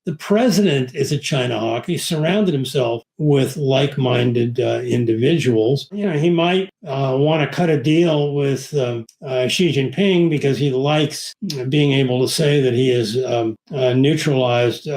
the president is a China hawk. He surrounded himself with like-minded individuals. He might want to cut a deal with Xi Jinping because he likes being able to say that he has neutralized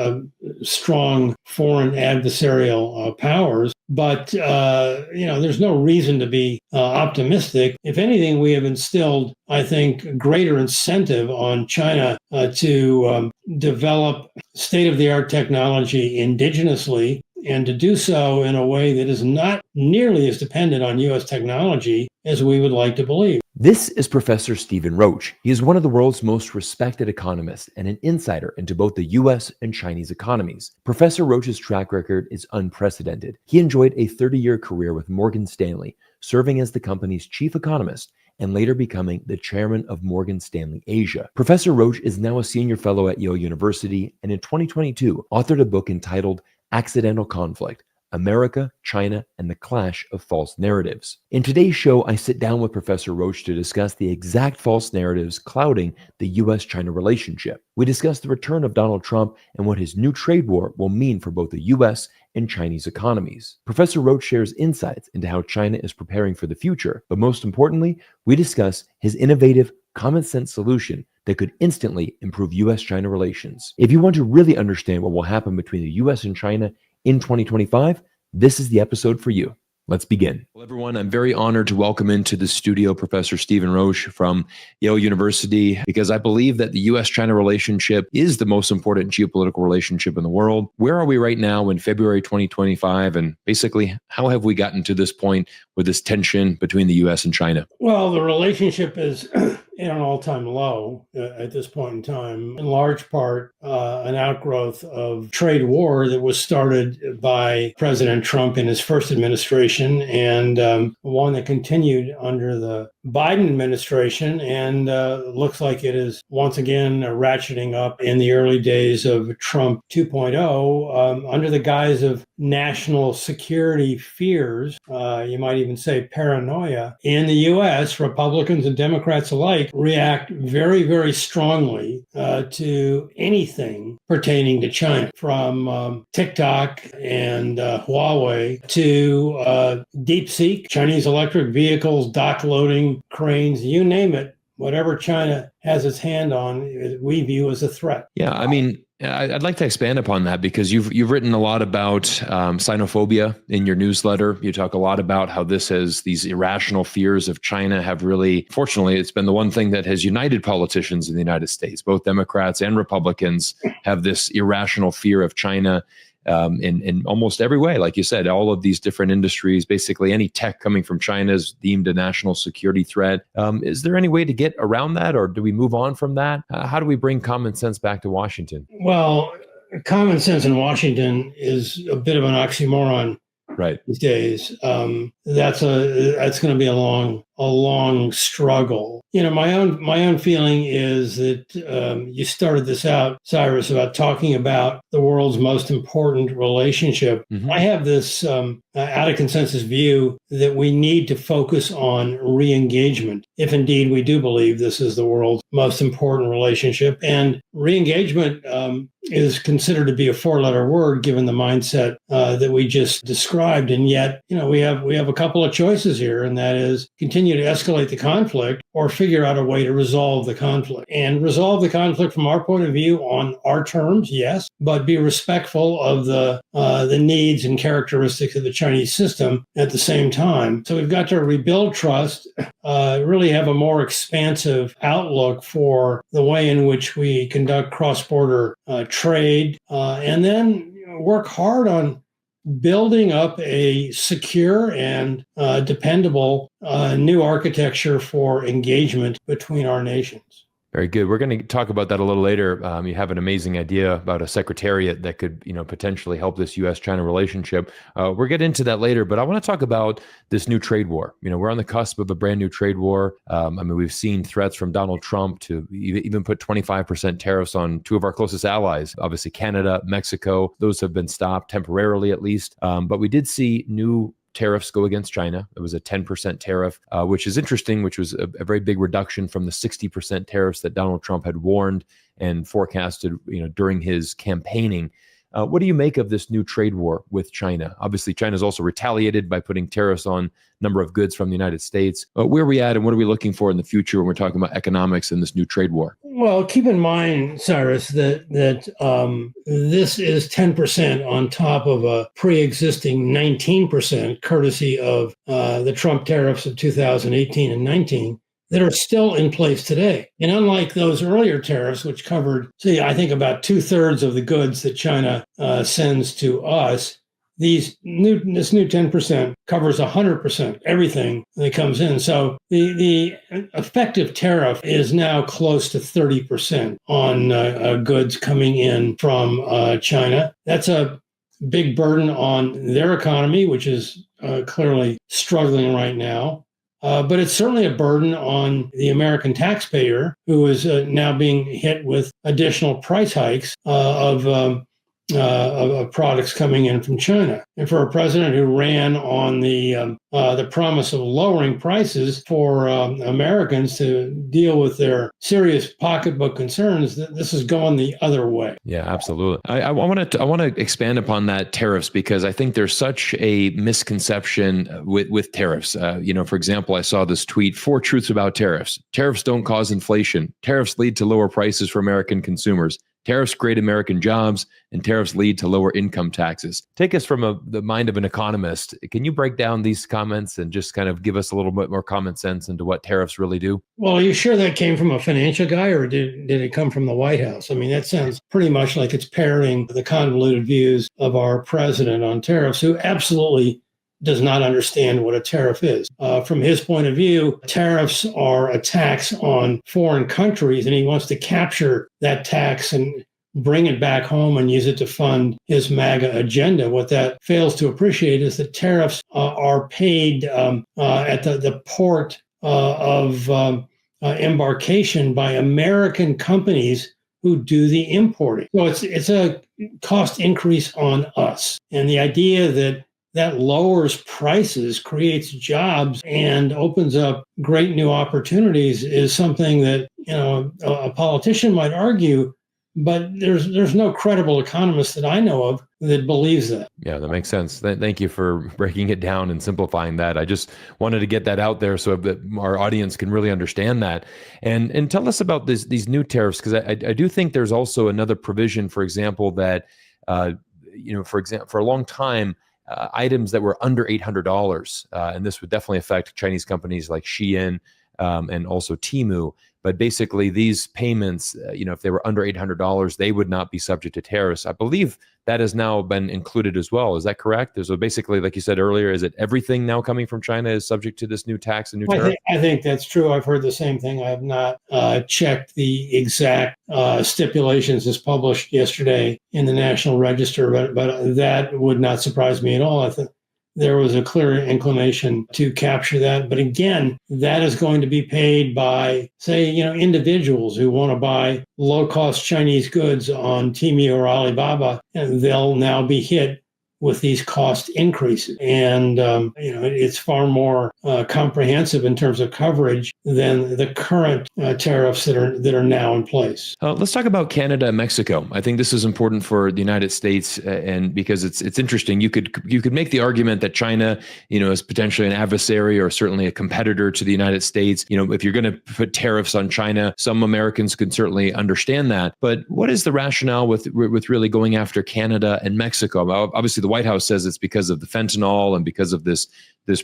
strong foreign adversarial powers. But, there's no reason to be optimistic. If anything, we have instilled, I think, greater incentive on China to develop state-of-the-art technology indigenously, and to do so in a way that is not nearly as dependent on U.S. technology as we would like to believe. This is Professor Stephen Roach. He is one of the world's most respected economists and an insider into both the U.S. and Chinese economies. Professor Roach's track record is unprecedented. He enjoyed a 30-year career with Morgan Stanley, serving as the company's chief economist and later becoming the chairman of Morgan Stanley Asia. Professor Roach is now a senior fellow at Yale University, and in 2022 authored a book entitled Accidental Conflict: America, China, and the Clash of False Narratives. In today's show, I sit down with Professor Roach to discuss the exact false narratives clouding the U.S.-China relationship. We discuss the return of Donald Trump and what his new trade war will mean for both the U.S. and Chinese economies. Professor Roach shares insights into how China is preparing for the future, but most importantly, we discuss his innovative, common-sense solution that could instantly improve U.S.-China relations. If you want to really understand what will happen between the U.S. and China in 2025, this is the episode for you. Let's begin. Well, everyone, I'm very honored to welcome into the studio Professor Stephen Roach from Yale University, because I believe that the U.S.-China relationship is the most important geopolitical relationship in the world. Where are we right now in February 2025? And basically, how have we gotten to this point with this tension between the U.S. and China? Well, the relationship is in an all-time low at this point in time, in large part an outgrowth of trade war that was started by President Trump in his first administration, and one that continued under the Biden administration, and looks like it is once again ratcheting up in the early days of Trump 2.0 under the guise of national security fears, you might even say paranoia. In the U.S., Republicans and Democrats alike react very, very strongly to anything pertaining to China, from TikTok and Huawei to DeepSeek, Chinese electric vehicles, dock loading, cranes, you name it. Whatever China has its hand on, we view as a threat. Yeah, I mean, I'd like to expand upon that, because you've written a lot about Sinophobia in your newsletter. You talk a lot about how these irrational fears of China have really, fortunately, it's been the one thing that has united politicians in the United States. Both Democrats and Republicans have this irrational fear of China in almost every way. Like you said, all of these different industries, basically any tech coming from China is deemed a national security threat. Is there any way to get around that, or do we move on from that? How do we bring common sense back to Washington? Well, common sense in Washington is a bit of an oxymoron right these days. That's going to be a long struggle. My own feeling is that you started this out, Cyrus, about talking about the world's most important relationship. Mm-hmm. I have this out of consensus view that we need to focus on re-engagement, if indeed we do believe this is the world's most important relationship. And re-engagement is considered to be a four-letter word, given the mindset that we just described. And yet, we have a couple of choices here, and that is continue to escalate the conflict or figure out a way to resolve the conflict. And resolve the conflict from our point of view on our terms, yes, but be respectful of the needs and characteristics of the Chinese system at the same time. So we've got to rebuild trust, really have a more expansive outlook for the way in which we conduct cross-border trade, and then work hard on building up a secure and dependable new architecture for engagement between our nations. Very good. We're going to talk about that a little later. You have an amazing idea about a secretariat that could, potentially help this U.S.-China relationship. We'll get into that later, but I want to talk about this new trade war. We're on the cusp of a brand new trade war. We've seen threats from Donald Trump to even put 25% tariffs on two of our closest allies, obviously Canada, Mexico. Those have been stopped temporarily, at least. But we did see new tariffs go against China. It was a 10% tariff, which is interesting, which was a very big reduction from the 60% tariffs that Donald Trump had warned and forecasted, during his campaigning. What do you make of this new trade war with China? Obviously, China's also retaliated by putting tariffs on a number of goods from the United States. Where are we at, and what are we looking for in the future when we're talking about economics and this new trade war? Well, keep in mind, Cyrus, that this is 10% on top of a pre-existing 19%, courtesy of the Trump tariffs of 2018 and 19. That are still in place today. And unlike those earlier tariffs, which covered, I think about 2/3 of the goods that China sends to us, this new 10% covers 100%, everything that comes in. So the effective tariff is now close to 30% on goods coming in from China. That's a big burden on their economy, which is clearly struggling right now. But it's certainly a burden on the American taxpayer, who is now being hit with additional price hikes of products coming in from China. And for a president who ran on the promise of lowering prices for Americans to deal with their serious pocketbook concerns, this is going the other way. Yeah, absolutely. I want to expand upon that tariffs, because I think there's such a misconception with tariffs. For example, I saw this tweet: 4 truths about tariffs. Tariffs don't cause inflation. Tariffs lead to lower prices for American consumers. Tariffs create American jobs, and tariffs lead to lower income taxes. Take us from the mind of an economist. Can you break down these comments and just kind of give us a little bit more common sense into what tariffs really do? Well, are you sure that came from a financial guy, or did it come from the White House? I mean, that sounds pretty much like it's parroting the convoluted views of our president on tariffs, who absolutely does not understand what a tariff is. From his point of view, tariffs are a tax on foreign countries, and he wants to capture that tax and bring it back home and use it to fund his MAGA agenda. What that fails to appreciate is that tariffs are paid at the port of embarkation by American companies who do the importing. So it's a cost increase on us. And the idea that lowers prices, creates jobs, and opens up great new opportunities is something that a politician might argue, but there's no credible economist that I know of that believes that. Yeah, that makes sense. Thank you for breaking it down and simplifying that. I just wanted to get that out there so that our audience can really understand that. And tell us about these new tariffs, because I do think there's also another provision, for example, that for a long time, items that were under $800, and this would definitely affect Chinese companies like Shein and also Temu. But basically, these payments, if they were under $800, they would not be subject to tariffs. I believe that has now been included as well. Is that correct? So basically, like you said earlier, is it everything now coming from China is subject to this new tax and new tariff? I think that's true. I've heard the same thing. I have not checked the exact stipulations as published yesterday in the National Register, but that would not surprise me at all. I think there was a clear inclination to capture that. But again, that is going to be paid by, say, individuals who want to buy low-cost Chinese goods on Temu or Alibaba, and they'll now be hit with these cost increases. And, it's far more comprehensive in terms of coverage than the current tariffs that are now in place. Let's talk about Canada and Mexico. I think this is important for the United States, and because it's interesting. You could make the argument that China, is potentially an adversary or certainly a competitor to the United States. If you're going to put tariffs on China, some Americans can certainly understand that. But what is the rationale with really going after Canada and Mexico? Obviously, the White House says it's because of the fentanyl and because of this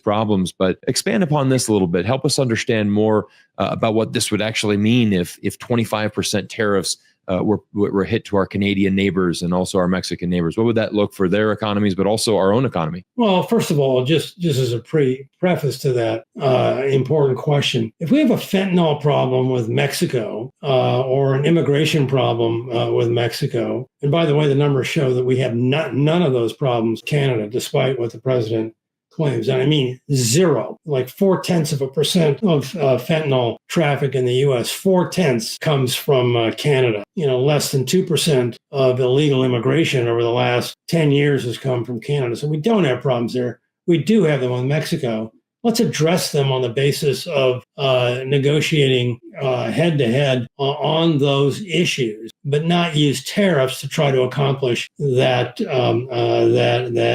problems, but expand upon this a little bit. Help us understand more about what this would actually mean if 25% tariffs were hit to our Canadian neighbors and also our Mexican neighbors. What would that look for their economies, but also our own economy? Well, first of all, just as a preface to that important question, if we have a fentanyl problem with Mexico or an immigration problem with Mexico, and by the way, the numbers show that we have none of those problems in Canada, despite what the president claims. And I mean zero, like 0.4% of fentanyl traffic in the U.S., 0.4 comes from Canada. Less than 2% of illegal immigration over the last 10 years has come from Canada. So we don't have problems there. we do have them with Mexico. Let's address them on the basis of negotiating head-to-head on those issues, but not use tariffs to try to accomplish that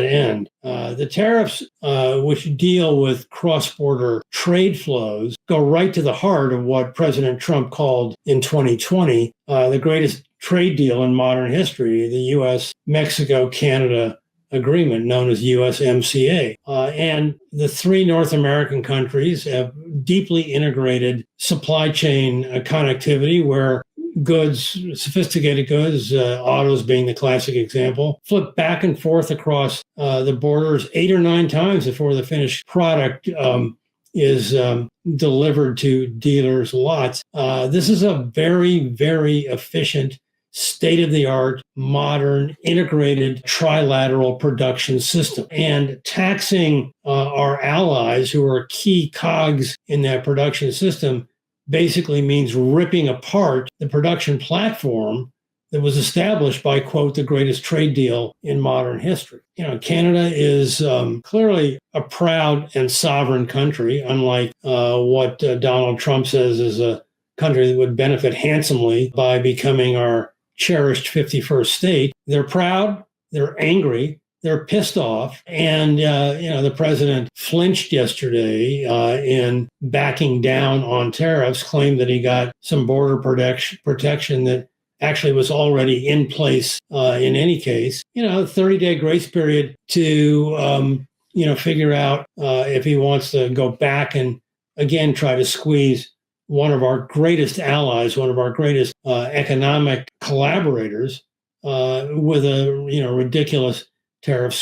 end. The tariffs, which deal with cross-border trade flows, go right to the heart of what President Trump called in 2020 the greatest trade deal in modern history, the U.S.-Mexico-Canada agreement known as USMCA. And the three North American countries have deeply integrated supply chain connectivity where goods, sophisticated goods, autos being the classic example, flip back and forth across the borders 8 or 9 times before the finished product is delivered to dealers' lots. This is a very, very efficient, state-of-the-art, modern, integrated, trilateral production system. And taxing our allies who are key cogs in that production system basically means ripping apart the production platform that was established by, quote, the greatest trade deal in modern history. Canada is clearly a proud and sovereign country, unlike what Donald Trump says is a country that would benefit handsomely by becoming our cherished 51st state. They're proud, they're angry, they're pissed off. And, the president flinched yesterday in backing down on tariffs, claimed that he got some border protection that actually was already in place in any case. 30-day grace period to, figure out if he wants to go back and, again, try to squeeze one of our greatest allies, one of our greatest economic collaborators with a, ridiculous tariff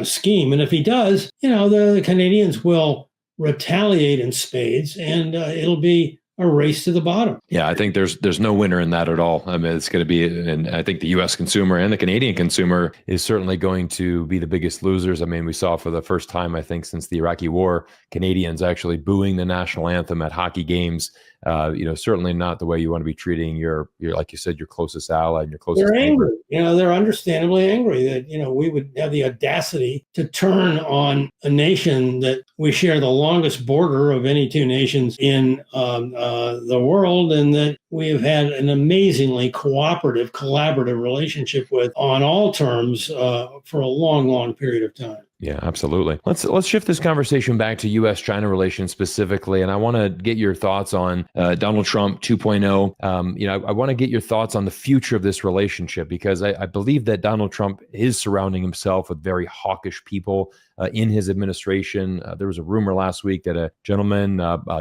scheme. And if he does, the Canadians will retaliate in spades, and it'll be a race to the bottom. Yeah, I think there's no winner in that at all. I mean, it's going to be, and I think the U.S. consumer and the Canadian consumer is certainly going to be the biggest losers. I mean, we saw for the first time, I think, since the Iraqi war, Canadians actually booing the national anthem at hockey games. Certainly not the way you want to be treating your like you said, your closest ally and your closest. They're angry. They're understandably angry that, we would have the audacity to turn on a nation that we share the longest border of any two nations in the world, and that we have had an amazingly cooperative, collaborative relationship with on all terms for a long, long period of time. Yeah, absolutely. Let's shift this conversation back to U.S.-China relations specifically, and I want to get your thoughts on Donald Trump 2.0. I want to get your thoughts on the future of this relationship, because I believe that Donald Trump is surrounding himself with very hawkish people in his administration. There was a rumor last week that a gentleman,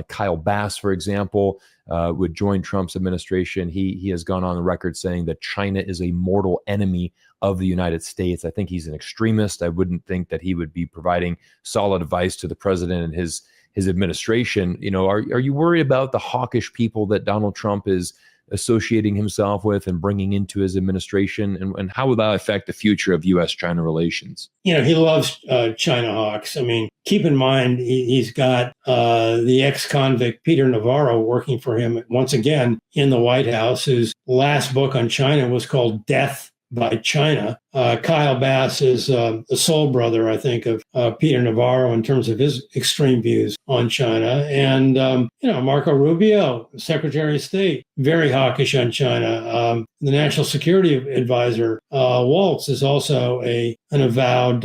Kyle Bass, for example, would join Trump's administration. He has gone on the record saying that China is a mortal enemy of the United States. I think he's an extremist. I wouldn't think that he would be providing solid advice to the president and his administration. Are you worried about the hawkish people that Donald Trump is associating himself with and bringing into his administration? And how will that affect the future of U.S.-China relations? He loves China hawks. I mean, keep in mind, he's got the ex-convict Peter Navarro working for him once again in the White House, whose last book on China was called Death by China. Kyle Bass is the soul brother, I think, of Peter Navarro in terms of his extreme views on China. And, Marco Rubio, Secretary of State, very hawkish on China. The National Security Advisor, Waltz, is also an avowed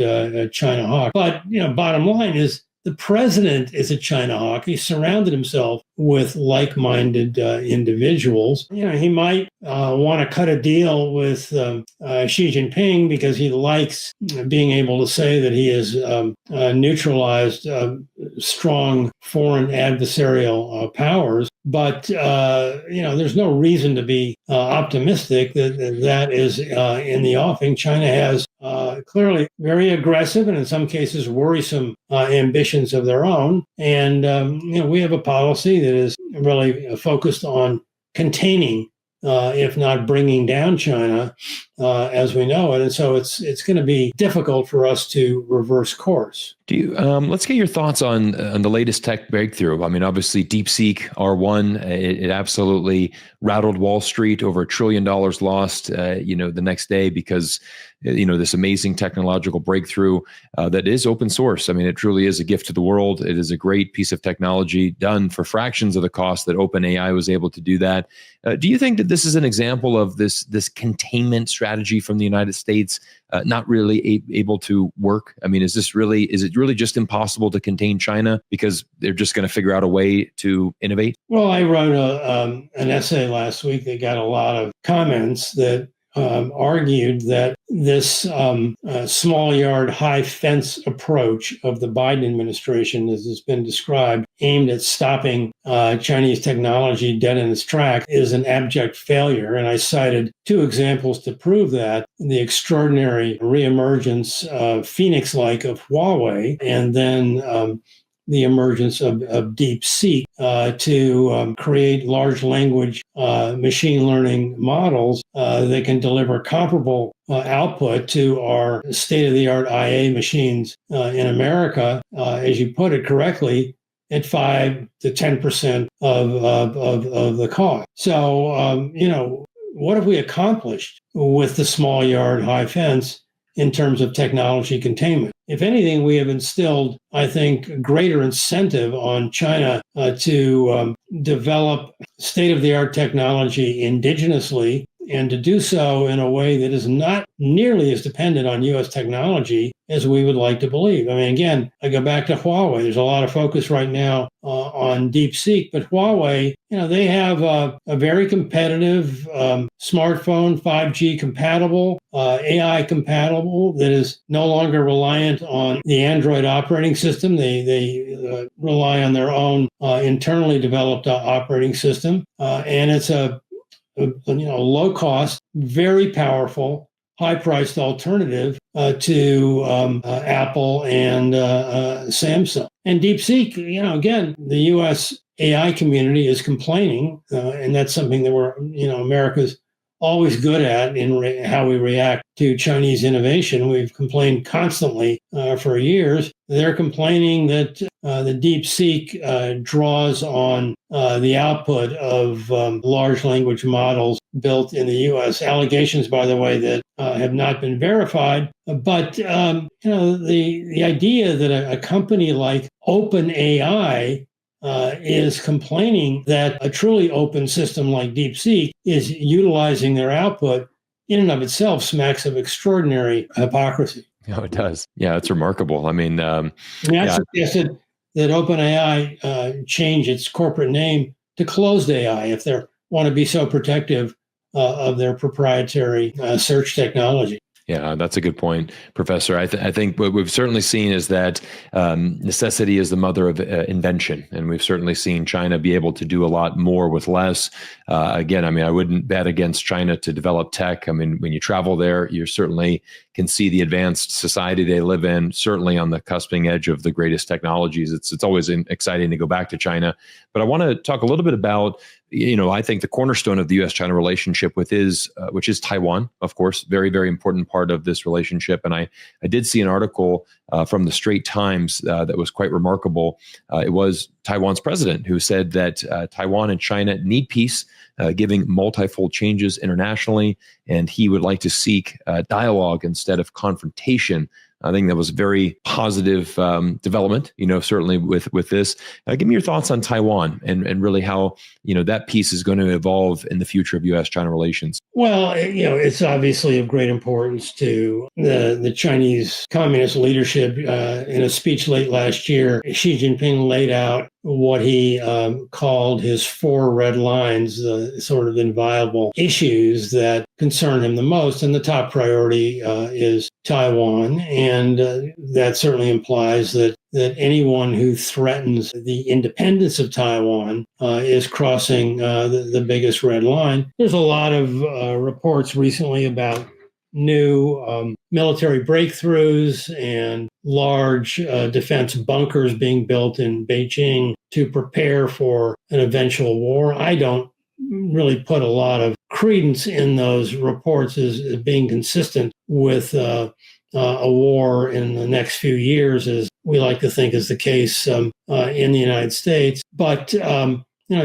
China hawk. But, bottom line is, the president is a China hawk. He surrounded himself with like-minded individuals. He might want to cut a deal with Xi Jinping because he likes being able to say that he has neutralized strong foreign adversarial powers. But, there's no reason to be optimistic that is in the offing. China has clearly very aggressive and in some cases worrisome ambitions of their own. And, we have a policy that is really focused on containing, if not bringing down China. as we know it. And so it's going to be difficult for us to reverse course. Do you, let's get your thoughts on the latest tech breakthrough. I mean, obviously, DeepSeek R1, it absolutely rattled Wall Street. Over $1 trillion lost, the next day because, this amazing technological breakthrough that is open source. I mean, it truly is a gift to the world. It is a great piece of technology done for fractions of the cost that OpenAI was able to do that. Do you think that this is an example of this containment strategy from the United States not really able to work? I mean, is it really just impossible to contain China because they're just going to figure out a way to innovate? Well, I wrote an essay last week that got a lot of comments that argued that this small yard, high fence approach of the Biden administration, as has been described, aimed at stopping Chinese technology dead in its track, is an abject failure. And I cited 2 examples to prove that: the extraordinary reemergence, Phoenix-like, of Huawei, and then the emergence of DeepSeek to create large language machine learning models that can deliver comparable output to our state-of-the-art IA machines in America, as you put it correctly, at 5 to 10% of the cost. So, what have we accomplished with the small yard, high fence in terms of technology containment? If anything, we have instilled, I think, greater incentive on China to develop state-of-the-art technology indigenously, and to do so in a way that is not nearly as dependent on U.S. technology as we would like to believe. I mean, again, I go back to Huawei. There's a lot of focus right now on DeepSeek, but Huawei, they have a very competitive smartphone, 5G compatible, AI compatible, that is no longer reliant on the Android operating system. They rely on their own internally developed operating system, and it's a low cost, very powerful, high-priced alternative to Apple and Samsung. And DeepSeek, again, the U.S. AI community is complaining, and that's something that America's always good at in how we react to Chinese innovation. We've complained constantly for years. They're complaining that the DeepSeek draws on the output of large language models built in the U.S. Allegations, by the way, that have not been verified. But the idea that a company like OpenAI is complaining that a truly open system like DeepSeek is utilizing their output in and of itself smacks of extraordinary hypocrisy. Oh, it does. Yeah, it's remarkable. I mean, I suggested that OpenAI change its corporate name to Closed AI if they want to be so protective of their proprietary search technology. Yeah, that's a good point, Professor. I think what we've certainly seen is that necessity is the mother of invention. And we've certainly seen China be able to do a lot more with less. Again, I mean, I wouldn't bet against China to develop tech. I mean, when you travel there, you certainly can see the advanced society they live in, certainly on the cusping edge of the greatest technologies. It's always exciting to go back to China. But I want to talk a little bit about, I think the cornerstone of the U.S.-China relationship which is Taiwan, of course, very, very important part of this relationship. And I did see an article from the Straits Times that was quite remarkable. It was Taiwan's president who said that Taiwan and China need peace, giving multifold changes internationally, and he would like to seek dialogue instead of confrontation. I think that was a very positive development, certainly with this. Give me your thoughts on Taiwan and really how, that piece is going to evolve in the future of U.S.-China relations. Well, it's obviously of great importance to the Chinese Communist leadership. In a speech late last year, Xi Jinping laid out what he called his 4 red lines, the sort of inviolable issues that concern him the most. And the top priority is Taiwan. And that certainly implies that anyone who threatens the independence of Taiwan is crossing the biggest red line. There's a lot of reports recently about new military breakthroughs and large defense bunkers being built in Beijing to prepare for an eventual war. I don't really put a lot of credence in those reports as being consistent with a war in the next few years, as we like to think is the case in the United States. But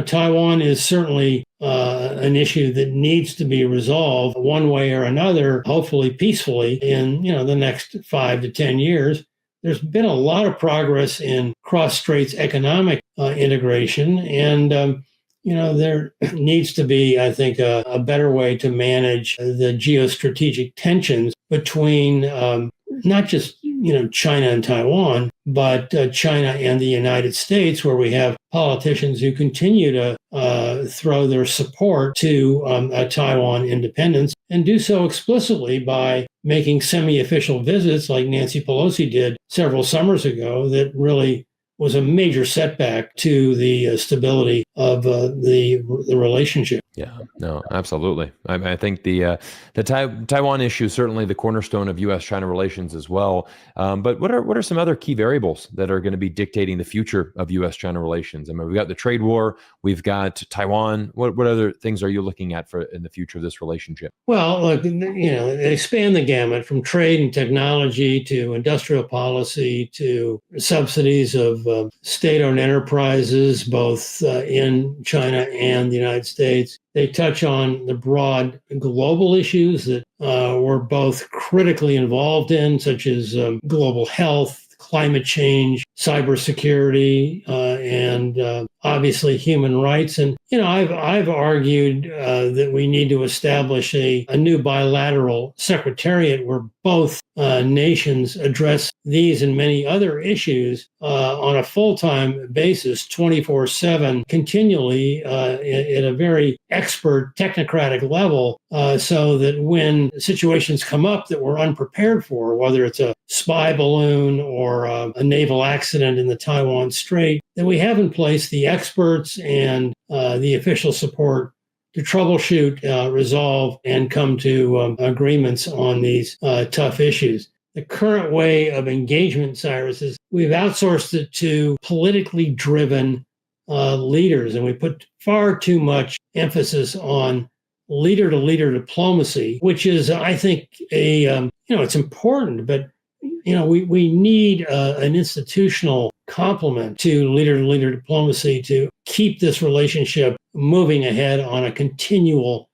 Taiwan is certainly an issue that needs to be resolved one way or another, hopefully peacefully, in the next 5 to 10 years. There's been a lot of progress in cross-straits economic integration, and there needs to be, I think, a better way to manage the geostrategic tensions between not just China and Taiwan, but China and the United States, where we have politicians who continue to throw their support to Taiwan independence, and do so explicitly by making semi-official visits like Nancy Pelosi did several summers ago that really was a major setback to the stability of the relationship. Yeah, no, absolutely. I think the Taiwan issue is certainly the cornerstone of U.S.-China relations as well. But what are some other key variables that are going to be dictating the future of U.S.-China relations? I mean, we've got the trade war, we've got Taiwan. What other things are you looking at for in the future of this relationship? Well, look, they span the gamut from trade and technology to industrial policy to subsidies of state-owned enterprises, both in China and the United States. They touch on the broad global issues that we're both critically involved in, such as global health, climate change, cybersecurity, and obviously human rights. And I've argued that we need to establish a new bilateral secretariat where both nations address these and many other issues on a full-time basis, 24/7, continually at a very expert technocratic level, so that when situations come up that we're unprepared for, whether it's a spy balloon or a naval accident in the Taiwan Strait, that we have in place the experts and the official support to troubleshoot, resolve, and come to agreements on these tough issues. The current way of engagement, Cyrus, is we've outsourced it to politically driven leaders, and we put far too much emphasis on leader-to-leader diplomacy, which is, I think, it's important, but we need an institutional complement to leader-to-leader diplomacy to keep this relationship moving ahead on a continual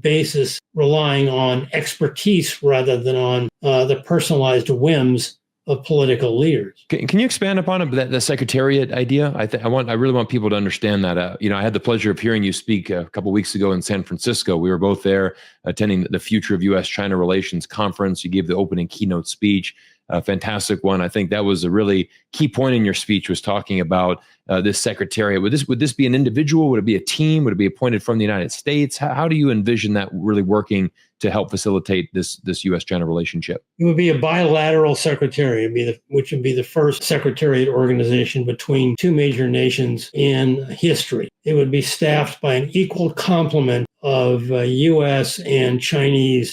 basis, relying on expertise rather than on the personalized whims of political leaders. Can you expand upon it, the secretariat idea? I really want people to understand that. I had the pleasure of hearing you speak a couple of weeks ago in San Francisco. We were both there attending the Future of U.S.-China Relations conference. You gave the opening keynote speech. A fantastic one. I think that was a really key point in your speech, was talking about this secretariat. Would this be an individual? Would it be a team? Would it be appointed from the United States? How do you envision that really working to help facilitate this U.S.-China relationship? It would be a bilateral secretariat, which would be the first secretariat organization between two major nations in history. It would be staffed by an equal complement of U.S. and Chinese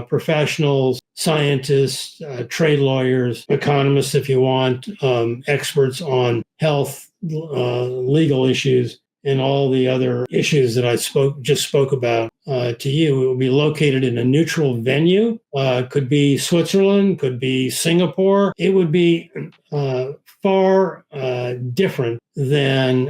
professionals, scientists, trade lawyers, economists, if you want, experts on health, legal issues, and all the other issues that I just spoke about to you. It will be located in a neutral venue. Could be Switzerland, could be Singapore. It would be far different than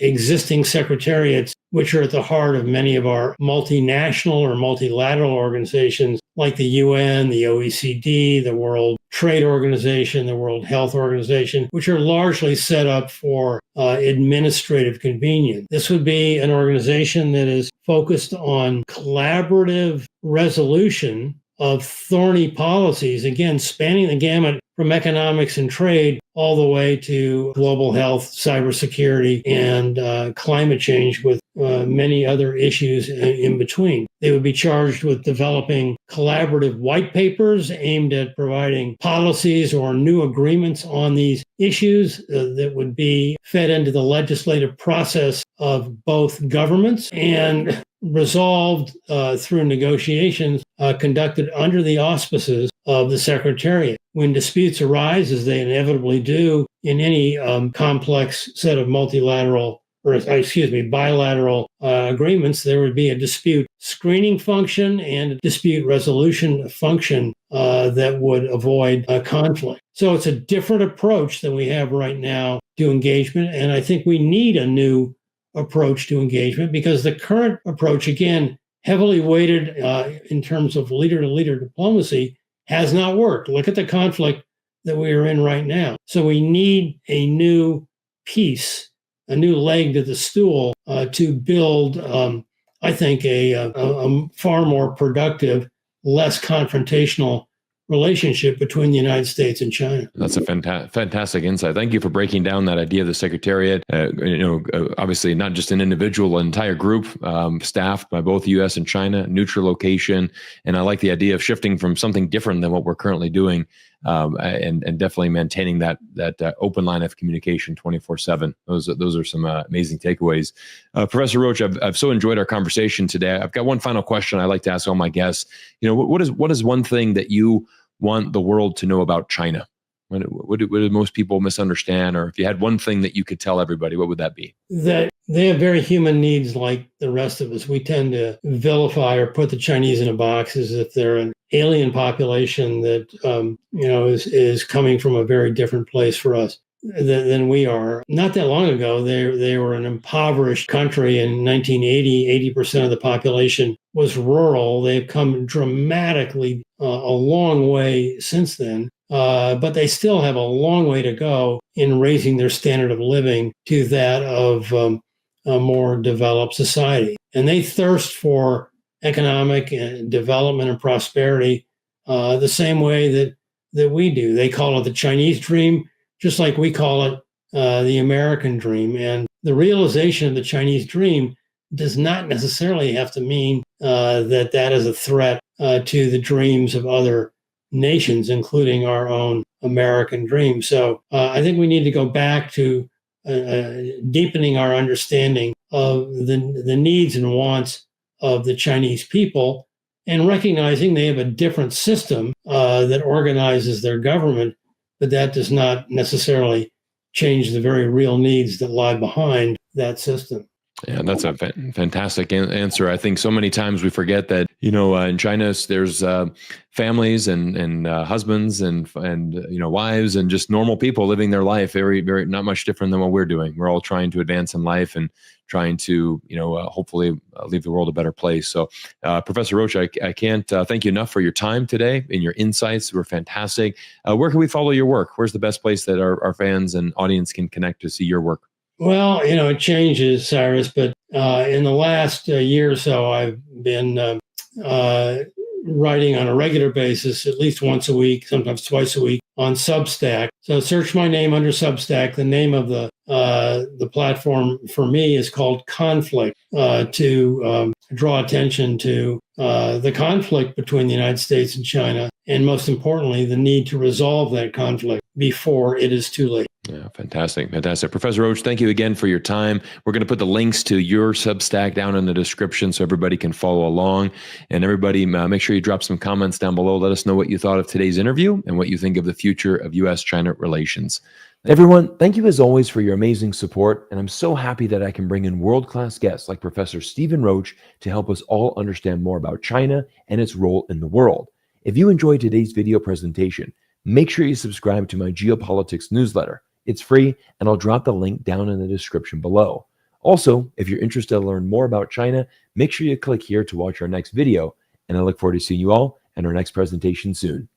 existing secretariats, which are at the heart of many of our multinational or multilateral organizations like the UN, the OECD, the World Trade Organization, the World Health Organization, which are largely set up for administrative convenience. This would be an organization that is focused on collaborative resolution of thorny policies, again, spanning the gamut from economics and trade all the way to global health, cybersecurity, and climate change, with many other issues in between. They would be charged with developing collaborative white papers aimed at providing policies or new agreements on these issues that would be fed into the legislative process of both governments and resolved through negotiations conducted under the auspices of the Secretariat. When disputes arise, as they inevitably do in any complex set of multilateral bilateral agreements, there would be a dispute screening function and a dispute resolution function that would avoid conflict. So it's a different approach than we have right now to engagement. And I think we need a new approach to engagement, because the current approach, again, heavily weighted in terms of leader-to-leader diplomacy, has not worked. Look at the conflict that we are in right now. So we need a new piece, a new leg to the stool to build, I think, a far more productive, less confrontational relationship between the United States and China. That's a fantastic insight. Thank you for breaking down that idea of the Secretariat. Obviously not just an individual, an entire group staffed by both U.S. and China, neutral location. And I like the idea of shifting from something different than what we're currently doing, and definitely maintaining that open line of communication 24/7. Those are some amazing takeaways. Professor Roach, I've so enjoyed our conversation today. I've got one final question I like to ask all my guests. What is one thing that you want the world to know about China? What do most people misunderstand? Or if you had one thing that you could tell everybody, what would that be? That they have very human needs like the rest of us. We tend to vilify or put the Chinese in a box as if they're an alien population that is coming from a very different place for us than we are. Not that long ago, they were an impoverished country. In 1980, 80% of the population was rural. They've come dramatically a long way since then, but they still have a long way to go in raising their standard of living to that of a more developed society. And they thirst for economic development and prosperity the same way that we do. They call it the Chinese dream, just like we call it the American dream. And the realization of the Chinese dream does not necessarily have to mean that is a threat to the dreams of other nations, including our own American dream. So I think we need to go back to deepening our understanding of the needs and wants of the Chinese people, and recognizing they have a different system that organizes their government, but that does not necessarily change the very real needs that lie behind that system. Yeah, that's a fantastic answer. I think so many times we forget that, in China, there's families and husbands and wives and just normal people living their life very, very, not much different than what we're doing. We're all trying to advance in life and trying to, hopefully leave the world a better place. So, Professor Roach, I can't thank you enough for your time today and your insights. Were fantastic. Where can we follow your work? Where's the best place that our fans and audience can connect to see your work? Well, it changes, Cyrus, but in the last year or so, I've been writing on a regular basis, at least once a week, sometimes twice a week, on Substack. So search my name under Substack. The name of the platform for me is called Conflict, to draw attention to the conflict between the United States and China, and most importantly, the need to resolve that conflict before it is too late. Yeah, fantastic. Professor Roach, thank you again for your time. We're going to put the links to your Substack down in the description so everybody can follow along. And everybody, make sure you drop some comments down below. Let us know what you thought of today's interview and what you think of the future of U.S.-China relations. Everyone, thank you as always for your amazing support. And I'm so happy that I can bring in world-class guests like Professor Stephen Roach to help us all understand more about China and its role in the world. If you enjoyed today's video presentation, make sure you subscribe to my geopolitics newsletter. It's free, and I'll drop the link down in the description below. Also, if you're interested to learn more about China, make sure you click here to watch our next video, and I look forward to seeing you all in our next presentation soon.